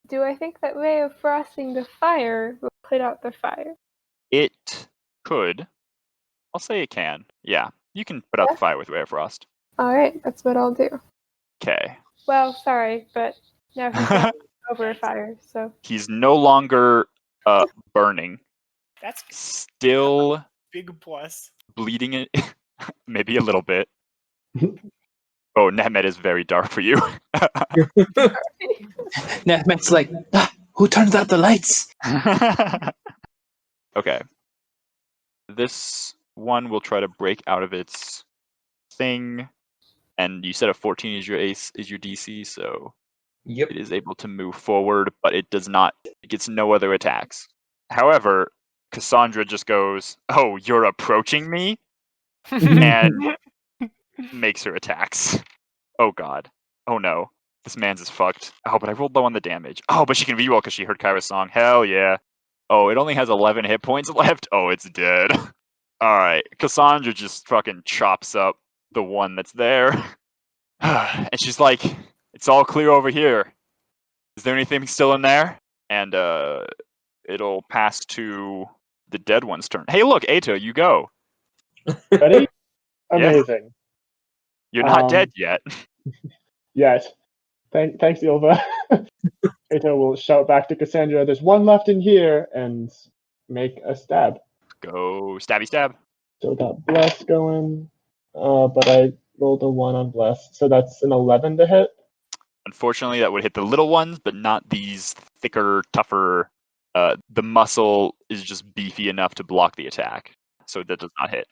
do I think that way of frosting the fire will put out the fire? It could. I'll say it can. Yeah, you can put out the fire with Ray of Frost. Alright, that's what I'll do. Okay. Well, sorry, but now he's not over a fire, so. He's no longer burning. That's Still big plus. bleeding it, maybe a little bit. Oh, Nehmet is very dark for you. Nehmet's like, "Who turned out the lights?" Okay. This one will try to break out of its thing, and you said a 14 is your DC, so Yep. it is able to move forward, but it does not. It gets no other attacks. However, Cassandra just goes, "Oh, you're approaching me," and makes her attacks. Oh god. Oh no. This man's is fucked. Oh, but I rolled low on the damage. Oh, but she can reroll because she heard Kyrah's song. Hell yeah. Oh, it only has 11 hit points left. Oh, it's dead. Alright. Cassandra just fucking chops up the one that's there. And she's like, "It's all clear over here. Is there anything still in there?" And it'll pass to the dead one's turn. Hey, look, Ato, you go. Ready? Yeah. Amazing. You're not dead yet. Yes. Thanks, Ylva. Ato will shout back to Cassandra, "There's one left in here," and make a stab. Go stabby stab. So got bless going, but I rolled a 1 on bless, so that's an 11 to hit. Unfortunately, that would hit the little ones, but not these thicker, tougher. The muscle is just beefy enough to block the attack, so that does not hit.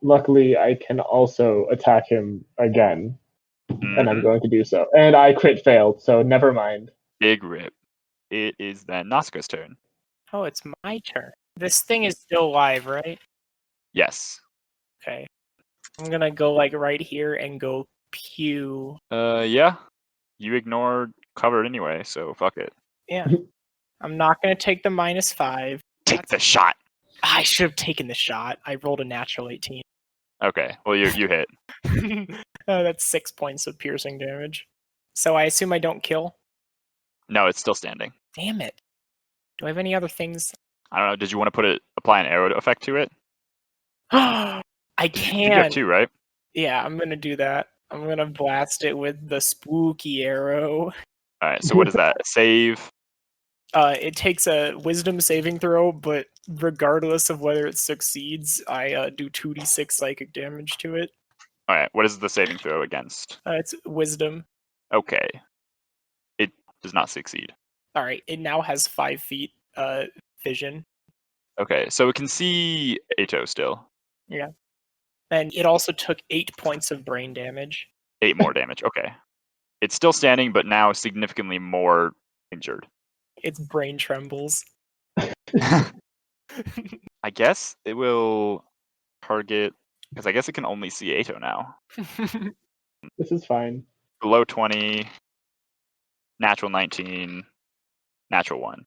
Luckily, I can also attack him again, and I'm Mhm. going to do so. And I crit failed, so never mind. Big rip. It is then Nausicaa's turn. Oh, it's my turn. This thing is still alive, right? Yes. Okay. I'm gonna go like right here and go pew. Yeah. You ignored covered anyway, so fuck it. Yeah. I'm not gonna take the -5. Take the shot. I should have taken the shot. I rolled a natural 18. Okay. Well, you hit. That's 6 points of piercing damage. So I assume I don't kill? No, it's still standing. Damn it. Do I have any other things? I don't know. Did you want to apply an arrow effect to it? I I think you can. have 2, right? Yeah, I'm gonna do that. I'm gonna blast it with the spooky arrow. All right. So what is that? A save? It takes a wisdom saving throw, but regardless of whether it succeeds, I do 2d6 psychic damage to it. All right. What is the saving throw against? It's wisdom. Okay. It does not succeed. All right, it now has 5 feet vision. Okay, so it can see Ato still. Yeah. And it also took 8 points of brain damage. 8 more damage. Okay. It's still standing, but now significantly more injured. Its brain trembles. I guess it will target, because I guess it can only see Ato now. This is fine. Below 20, natural 19, natural 1.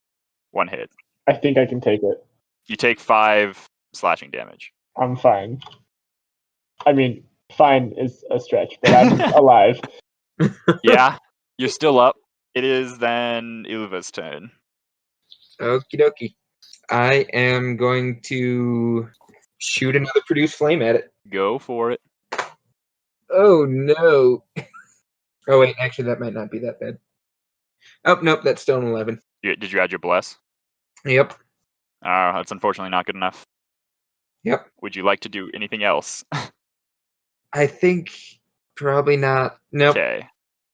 1 hit. I think I can take it. You take 5 slashing damage. I'm fine. I mean, fine is a stretch, but I'm alive. Yeah, you're still up. It is then Ylva's turn. Okie dokie. I am going to shoot another produce flame at it. Go for it. Oh no. Oh wait, actually that might not be that bad. Oh nope, that's still an 11. Did you add your bless? Yep. That's unfortunately not good enough. Yep. Would you like to do anything else? I think probably not. Nope. Okay.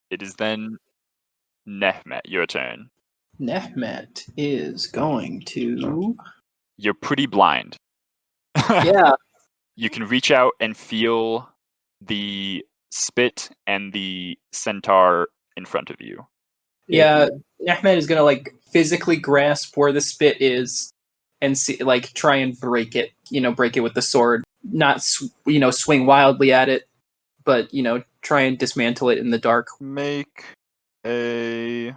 It is then Nehmet, your turn. Nehmet is going to. You're pretty blind. Yeah. You can reach out and feel the spit and the centaur in front of you. Yeah. Nehmet is gonna like physically grasp where the spit is and see, like, try and break it. Break it with the sword. Not swing wildly at it, but try and dismantle it in the dark. Make a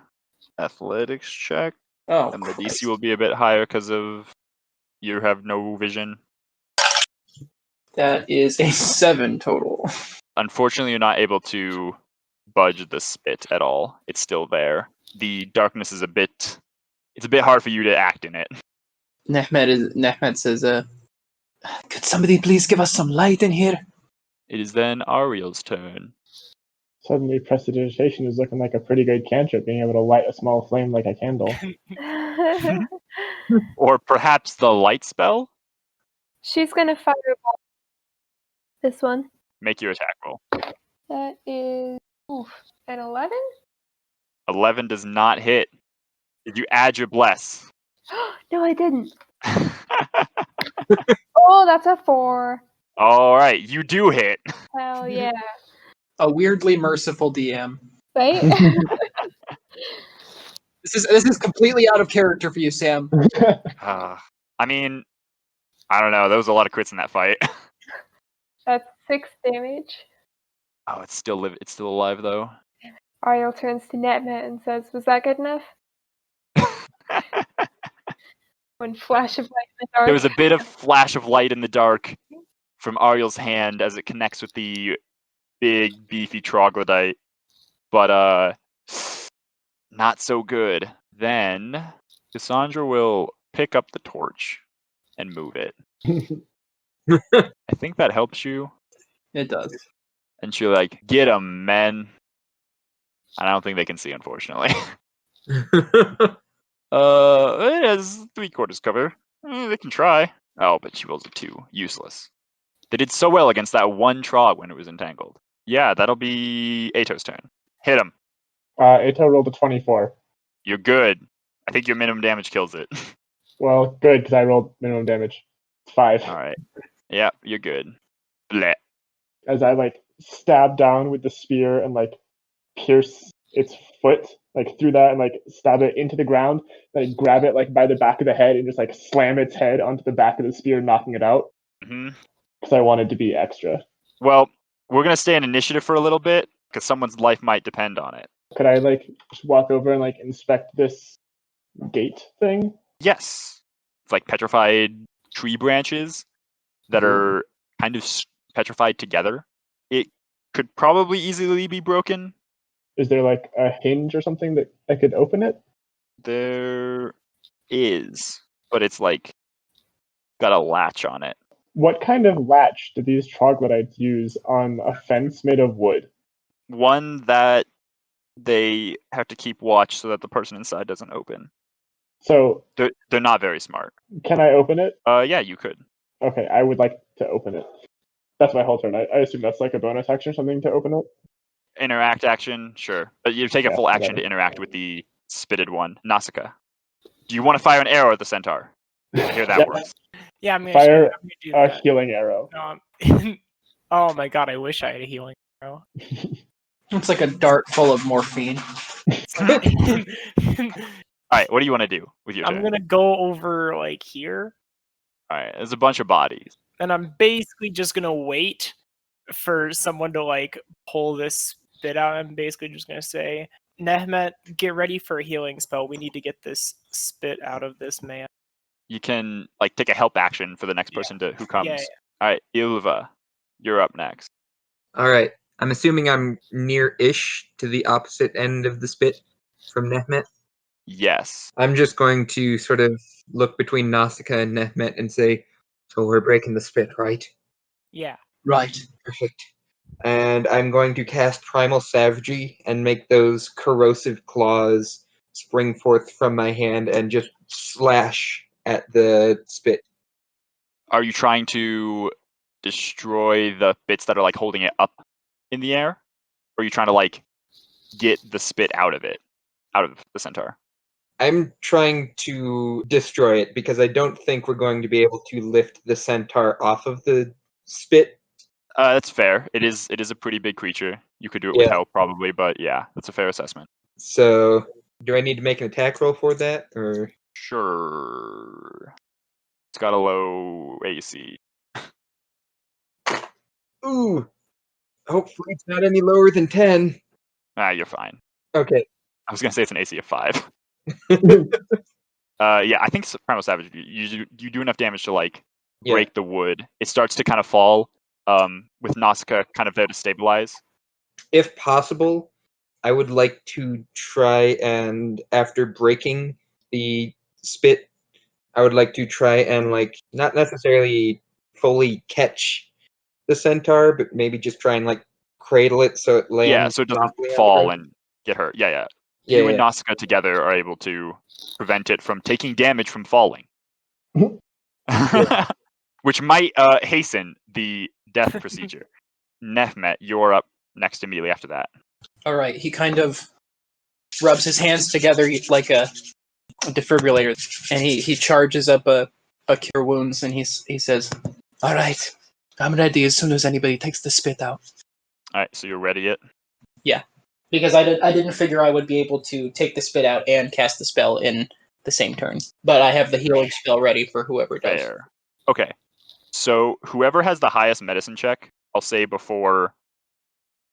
athletics check, Oh, and the Christ. DC will be a bit higher because of you have no vision. That is a 7 total. Unfortunately, you're not able to budge the spit at all. It's still there. The darkness is it's a bit hard for you to act in it. Nehmet says, could somebody please give us some light in here? It is then Ariel's turn. Suddenly, prestidigitation is looking like a pretty good cantrip, being able to light a small flame like a candle. Or perhaps the light spell? She's gonna fireball this one. Make your attack roll. That is an 11? 11 does not hit. Did you add your bless? No, I didn't. Oh, that's a 4. All right, you do hit. Hell yeah. A weirdly merciful DM. Right? This is completely out of character for you, Sam. I mean, I don't know. There was a lot of crits in that fight. That's 6 damage. Oh, it's still alive though. Ariel turns to Nehmet and says, "Was that good enough?" One flash of light in the dark. There was a bit of flash of light in the dark from Ariel's hand as it connects with the big, beefy troglodyte, but not so good. Then Cassandra will pick up the torch and move it. I think that helps you. It does. And she'll like, get 'em, men. I don't think they can see, unfortunately. It has 3/4 cover. They can try. Oh, but she rolls a 2. Useless. They did so well against that one trog when it was entangled. Yeah, that'll be Ato's turn. Hit him. Ato rolled a 24. You're good. I think your minimum damage kills it. Well, good, because I rolled minimum damage. It's 5. All right. Yeah, you're good. Bleh. As I stab down with the spear and pierce its foot through that and stab it into the ground, then grab it by the back of the head and just slam its head onto the back of the spear, knocking it out. Because I wanted to be extra. Well, we're gonna stay in initiative for a little bit because someone's life might depend on it. Could I just walk over and inspect this gate thing? Yes, it's like petrified tree branches that are kind of petrified together. It could probably easily be broken. Is there a hinge or something that I could open it? There is, but it's got a latch on it. What kind of latch do these troglodytes use on a fence made of wood? One that they have to keep watch so that the person inside doesn't open. So They're not very smart. can I open it? Yeah, you could. Okay, I would like to open it. That's my whole turn. I assume that's like a bonus action or something to open it. Interact action, sure. But you take a Yeah, full action whatever. to interact with the spitted one, Nausicaa. Do you want to fire an arrow at the centaur? I hear that Yeah. works. Yeah, I'm gonna Fire do a that. healing arrow. Oh my god, I wish I had a healing arrow. It's like a dart full of morphine. It's like- All right, what do you want to do with your I'm turn? gonna go over like here, All right, there's a bunch of bodies. and I'm basically just gonna wait for someone to like pull this spit out. I'm basically just gonna say, Nehmet, get ready for a healing spell. We need to get this spit out of this man. You can like take a help action for the next Yeah. person who comes. Yeah. All right, Ylva, you're up next. All right. I'm assuming I'm near-ish to the opposite end of the spit from Nehmet. Yes. I'm just going to sort of look between Nausicaa and Nehmet and say, so we're breaking the spit, right? Yeah. Right. Perfect. And I'm going to cast Primal Savagery and make those corrosive claws spring forth from my hand and just slash at the spit. Are you trying to destroy the bits that are like holding it up in the air? Or are you trying to like get the spit out of the centaur? I'm trying to destroy it because I don't think we're going to be able to lift the centaur off of the spit. That's fair. It is a pretty big creature. You could do it with help probably, but yeah, that's a fair assessment. So, do I need to make an attack roll for that, or? Sure. It's got a low AC. Ooh, hopefully it's not any lower than 10. You're fine. Okay. I was gonna say it's an AC of 5. Yeah, I think Primal Savage. You do enough damage to like break the wood. It starts to kind of fall. With Nausicaa kind of there to stabilize. If possible, I would like to try and, after breaking the spit, I would like to try and, like, not necessarily fully catch the centaur, but maybe just try and, like, cradle it so it lands. Yeah, so it doesn't softly on the fall ground. and get hurt. Yeah. Yeah, You and Nausicaa together are able to prevent it from taking damage from falling. Which might hasten the death procedure. Nehmet, you're up next immediately after that. All right. He kind of rubs his hands together like a defibrillator, and he charges up a cure wounds, and he says, "All right, I'm ready as soon as anybody takes the spit out." All right, so you're ready yet? Yeah, because I didn't figure I would be able to take the spit out and cast the spell in the same turn, but I have the healing spell ready for whoever does. Fair. Okay, so whoever has the highest medicine check, I'll say before.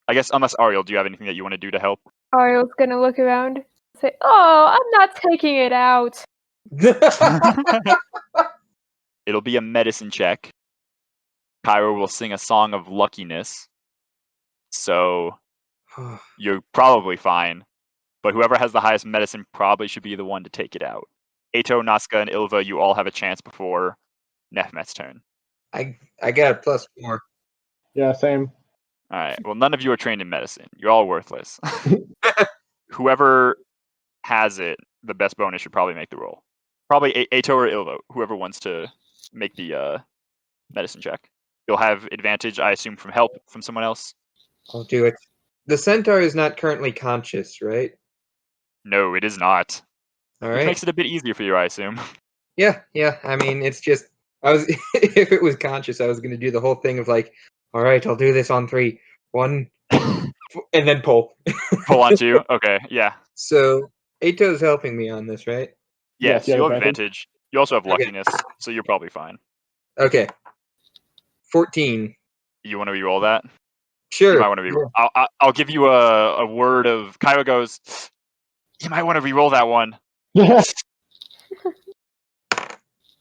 I guess unless Ariel, do you have anything that you want to do to help? Ariel's gonna look around and say, "Oh, I'm not taking it out." It'll be a medicine check. Kyrah will sing a song of luckiness. So you're probably fine. But whoever has the highest medicine probably should be the one to take it out. Ato, Nausicaa, and Ylva, you all have a chance before Nehmet's turn. I got a +4. Yeah, same. All right. Well, none of you are trained in medicine. You're all worthless. Whoever has it, the best bonus should probably make the roll. Probably Ato or Ylva, whoever wants to make the medicine check. You'll have advantage, I assume, from help from someone else. I'll do it. The centaur is not currently conscious, right? No, it is not. All Which right. makes it a bit easier for you, I assume. Yeah. I mean, it's just if it was conscious, I was going to do the whole thing of like, all right, I'll do this on 3, 1, and then pull. Pull on you. Okay, yeah. So Ato's helping me on this, right? Yes, you have you'll have advantage. advantage. You also have Okay. luckiness, so you're probably fine. Okay. 14. You want to re-roll that? Sure. You might want to re-roll. I'll give you a word of. Kyrah goes. You might want to re-roll that one.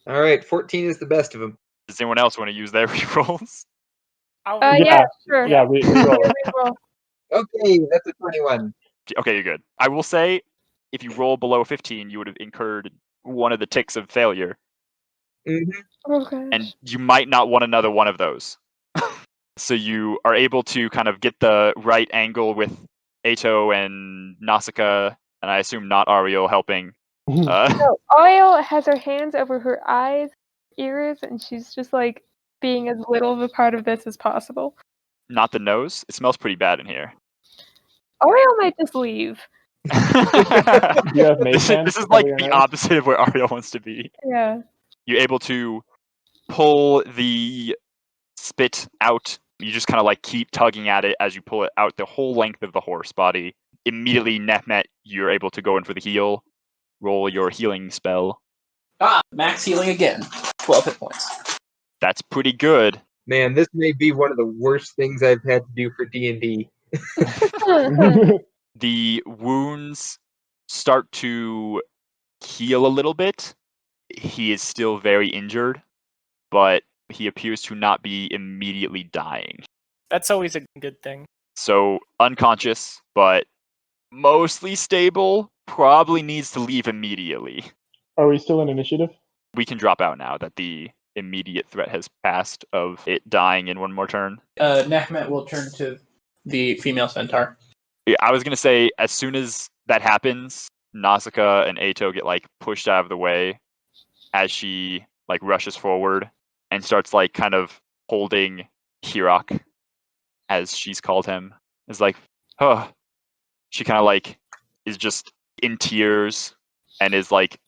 All right, 14 is the best of them. Does anyone else want to use their re-rolls? Yeah, sure. Yeah, we roll it. Reroll. Okay, that's a 21. Okay, you're good. I will say, if you roll below 15, you would have incurred one of the ticks of failure, Okay. and you might not want another one of those. So you are able to kind of get the right angle with Ato and Nausicaa, and I assume not Ariel helping So Ariel has her hands over her eyes, ears, and she's just like being as little of a part of this as possible. Not the nose. It smells pretty bad in here. Ariel might just leave. Do you have mage this hands is to like cover your the nose? opposite of where Ariel wants to be. Yeah. You're able to pull the spit out. You just kind of like keep tugging at it as you pull it out the whole length of the horse body. Immediately, Nehmet, you're able to go in for the heal. Roll your healing spell. Max healing again. 12 hit points. That's pretty good. Man, this may be one of the worst things I've had to do for D&D. The wounds start to heal a little bit. He is still very injured, but he appears to not be immediately dying. That's always a good thing. So unconscious, but mostly stable. Probably needs to leave immediately. Are we still in initiative? We can drop out now that the immediate threat has passed of it dying in one more turn. Nehmet will turn to the female centaur. Yeah, I was gonna say as soon as that happens, Nausicaa and Ato get like pushed out of the way as she like rushes forward and starts like kind of holding Kyrah, as she's called him. Is like, oh, she kind of like is just in tears and is like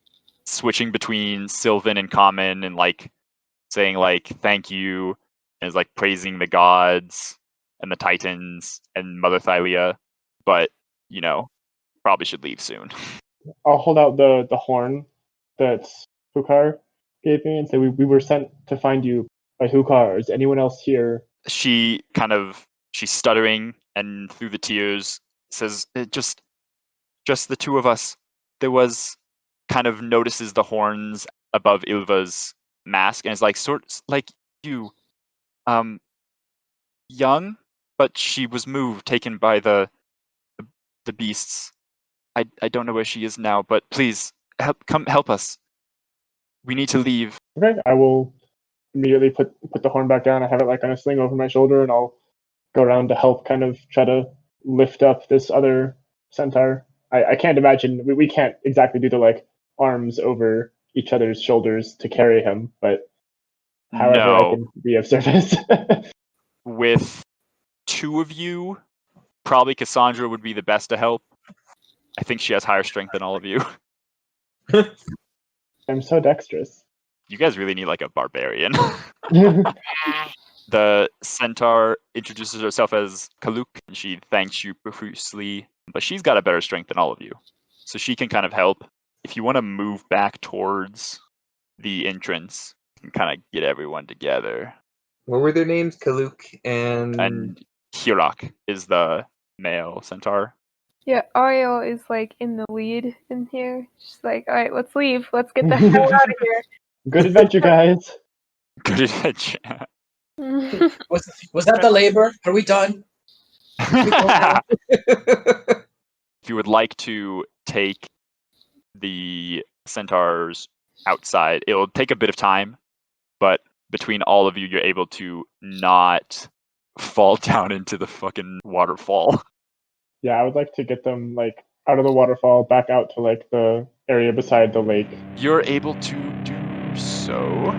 switching between Sylvan and Common and like saying like thank you and is like praising the gods and the Titans and Mother Thylia, but you know, probably should leave soon. I'll hold out the horn that Hukar gave me and say we were sent to find you by Hukar. Is anyone else here? She's stuttering and through the tears says just the two of us. There was kind of notices the horns above Ylva's mask and is like like you young, but she was moved, taken by the beasts. I don't know where she is now, but please help us. We need to leave. Okay, I will immediately put the horn back down. I have it like on a sling over my shoulder, and I'll go around to help kind of try to lift up this other centaur. I can't imagine we can't exactly do the like arms over each other's shoulders to carry him, but however I can be of service. With two of you, probably Cassandra would be the best to help. I think she has higher strength than all of you. I'm so dexterous. You guys really need like a barbarian. The centaur introduces herself as Kaluk, and she thanks you profusely, but she's got a better strength than all of you. So she can kind of help. If you want to move back towards the entrance, you can kind of get everyone together. What were their names? Kaluk and Kyrah is the male centaur. Yeah, Ariel is like in the lead in here. She's like, all right, let's leave. Let's get the hell out of here. Good adventure, guys. Good adventure. Was that the labor? Are we done? If you would like to take the centaurs outside, it'll take a bit of time, but between all of you, you're able to not fall down into the fucking waterfall. Yeah, I would like to get them like out of the waterfall, back out to like the area beside the lake. You're able to do so.